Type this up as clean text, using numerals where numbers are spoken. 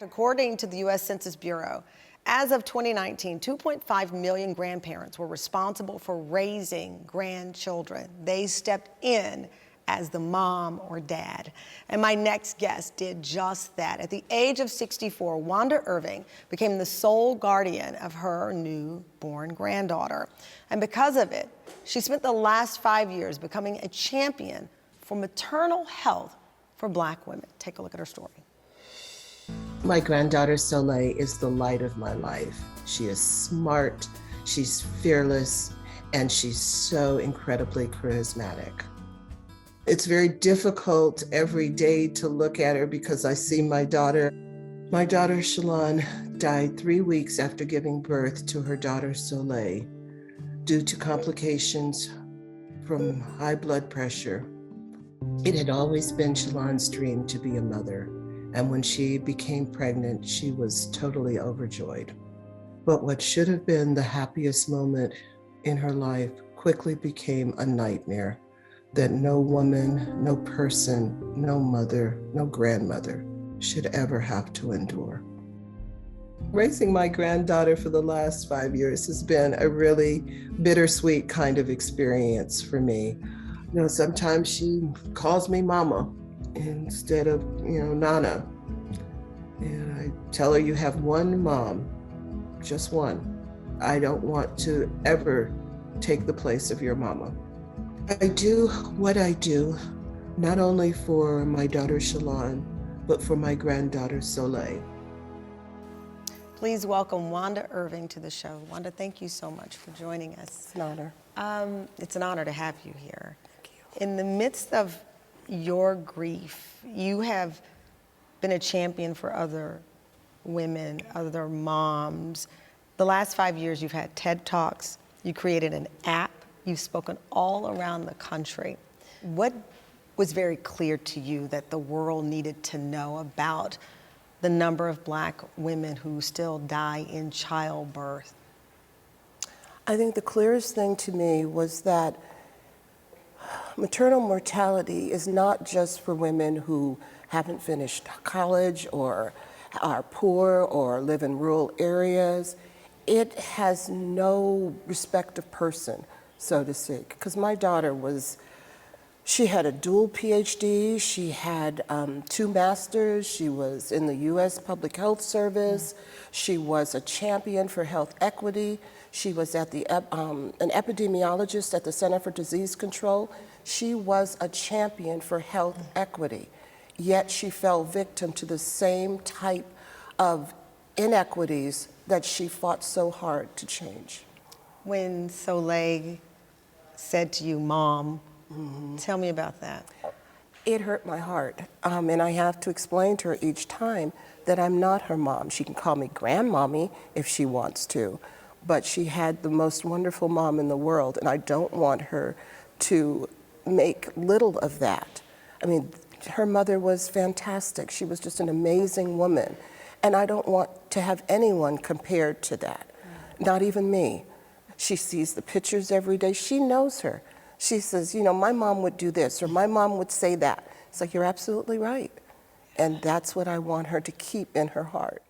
According to the U.S. Census Bureau, as of 2019, 2.5 million grandparents were responsible for raising grandchildren. They stepped in as the mom or dad. And my next guest did just that. At the age of 64, Wanda Irving became the sole guardian of her newborn granddaughter. And because of it, she spent the last 5 years becoming a champion for maternal health for Black women. Take a look at her story. My granddaughter Soleil is the light of my life. She is smart, she's fearless, and she's so incredibly charismatic. It's very difficult every day to look at her because I see my daughter. My daughter Shalon died 3 weeks after giving birth to her daughter Soleil due to complications from high blood pressure. It had always been Shalon's dream to be a mother. And when she became pregnant, she was totally overjoyed. But what should have been the happiest moment in her life quickly became a nightmare that no woman, no person, no mother, no grandmother should ever have to endure. Raising my granddaughter for the last 5 years has been a really bittersweet kind of experience for me. You know, sometimes she calls me mama instead of, Nana. And I tell her, you have one mom, just one. I don't want to ever take the place of your mama. I do what I do, not only for my daughter Shalon, but for my granddaughter Soleil. Please welcome Wanda Irving to the show. Wanda, thank you so much for joining us. It's an honor. It's an honor to have you here. Thank you. In the midst of your grief, you have been a champion for other women, other moms. The last 5 years, you've had TED Talks, you created an app, you've spoken all around the country. What was very clear to you that the world needed to know about the number of Black women who still die in childbirth? I think the clearest thing to me was that maternal mortality is not just for women who haven't finished college or are poor or live in rural areas. It has no respect of person, so to speak. Because my daughter she had a dual PhD, she had 2 masters, she was in the US Public Health Service, she was a champion for health equity, she was an epidemiologist at the Center for Disease Control. She was a champion for health equity, yet she fell victim to the same type of inequities that she fought so hard to change. When Soleil said to you, Mom, tell me about that. It hurt my heart, and I have to explain to her each time that I'm not her mom. She can call me grandmommy if she wants to, but she had the most wonderful mom in the world, and I don't want her to make little of that. I mean, her mother was fantastic. She was just an amazing woman, and I don't want to have anyone compared to that, not even me. She sees the pictures every day. She knows her. She says, my mom would do this, or my mom would say that. It's like, you're absolutely right. And that's what I want her to keep in her heart.